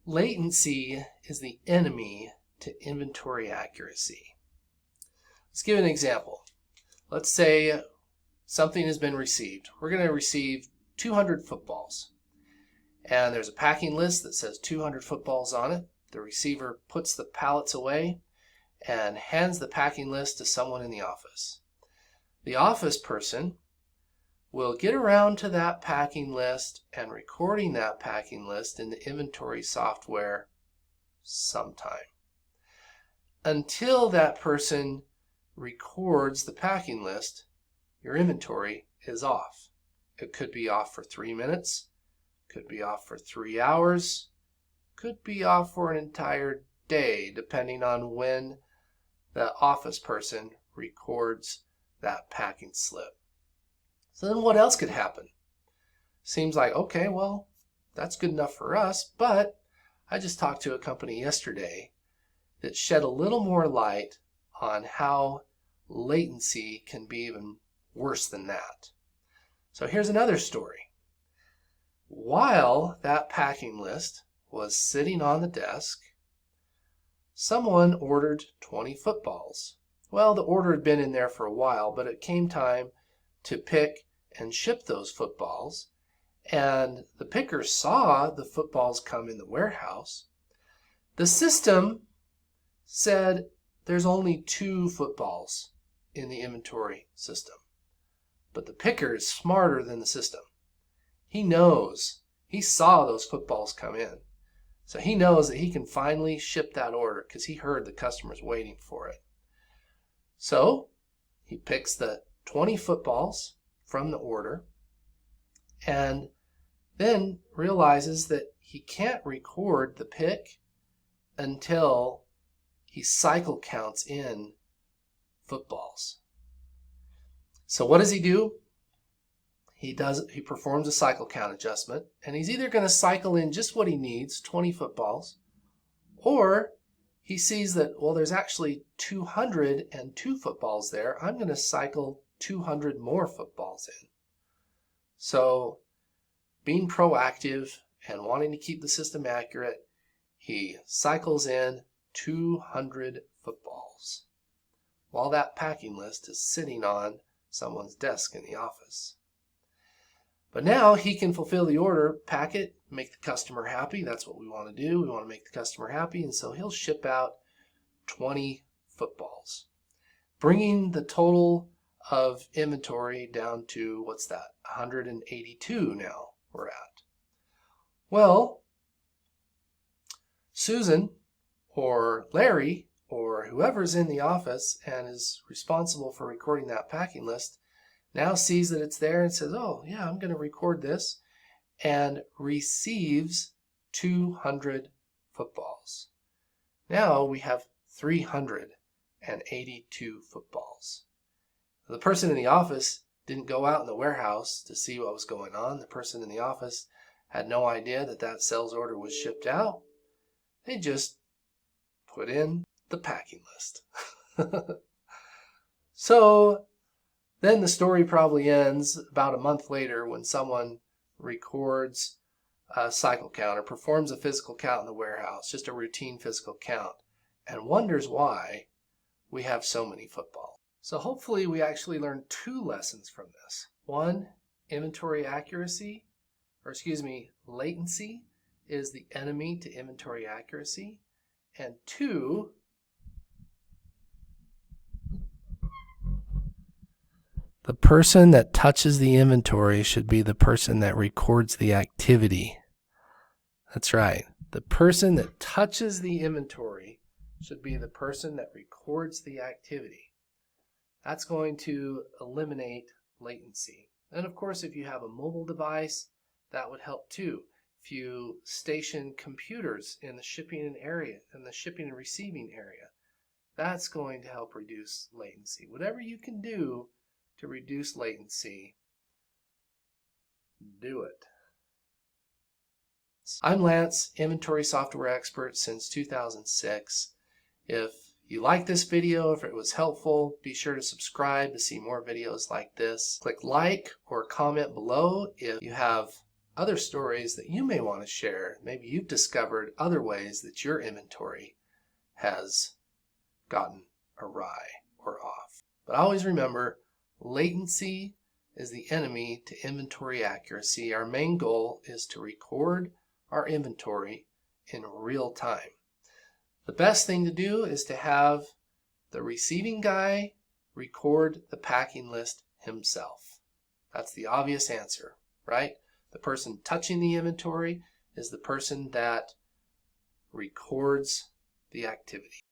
Latency is the enemy to inventory accuracy. Let's give an example. Let's say something has been received. We're going to receive 200 footballs. And there's a packing list that says 200 footballs on it. The receiver puts the pallets away and hands the packing list to someone in the office. The office person will get around to that packing list and recording that packing list in the inventory software sometime. Until that person records the packing list, your inventory is off. It could be off for 3 minutes, could be off for 3 hours, could be off for an entire day, depending on when the office person records that packing slip. So then what else could happen? Seems like, okay, well, that's good enough for us, but I just talked to a company yesterday that shed a little more light on how latency can be even worse than that. So here's another story. While that packing list was sitting on the desk, someone ordered 20 footballs. Well, the order had been in there for a while, but it came time to pick and ship those footballs, and the picker saw the footballs come in the warehouse. The system said there's only 2 footballs in the inventory system, but the picker is smarter than the system. He knows, he saw those footballs come in, so he knows that he can finally ship that order because he heard the customers waiting for it. So he picks the 20 footballs from the order and then realizes that he can't record the pick until he cycle counts in footballs. So what does he do? He performs a cycle count adjustment, and he's either going to cycle in just what he needs, 20 footballs, or he sees that, well, there's actually 202 footballs there. I'm going to cycle 200 more footballs in. So being proactive and wanting to keep the system accurate, he cycles in 200 footballs while that packing list is sitting on someone's desk in the office. But now he can fulfill the order, pack it, make the customer happy. That's what we want to do. We want to make the customer happy, and so he'll ship out 20 footballs, bringing the total of inventory down to, what's that, 182 now we're at. Well, Susan or Larry or whoever's in the office and is responsible for recording that packing list now sees that it's there and says, oh yeah, I'm going to record this, and receives 200 footballs. Now we have 382 footballs. The person in the office didn't go out in the warehouse to see what was going on. The person in the office had no idea that that sales order was shipped out. They just put in the packing list. So then the story probably ends about a month later when someone records a cycle count or performs a physical count in the warehouse, just a routine physical count, and wonders why we have so many footballs. So hopefully we actually learned 2 lessons from this. 1, latency is the enemy to inventory accuracy. And 2, the person that touches the inventory should be the person that records the activity. That's right. The person that touches the inventory should be the person that records the activity. That's going to eliminate latency. And of course, if you have a mobile device, that would help too. If you station computers in the shipping and receiving area, that's going to help reduce latency. Whatever you can do to reduce latency, do it. I'm Lance, inventory software expert since 2006. If you like this video, if it was helpful, be sure to subscribe to see more videos like this. Click like or comment below if you have other stories that you may want to share. Maybe you've discovered other ways that your inventory has gotten awry or off. But always remember, latency is the enemy to inventory accuracy. Our main goal is to record our inventory in real time. The best thing to do is to have the receiving guy record the packing list himself. That's the obvious answer, right? The person touching the inventory is the person that records the activity.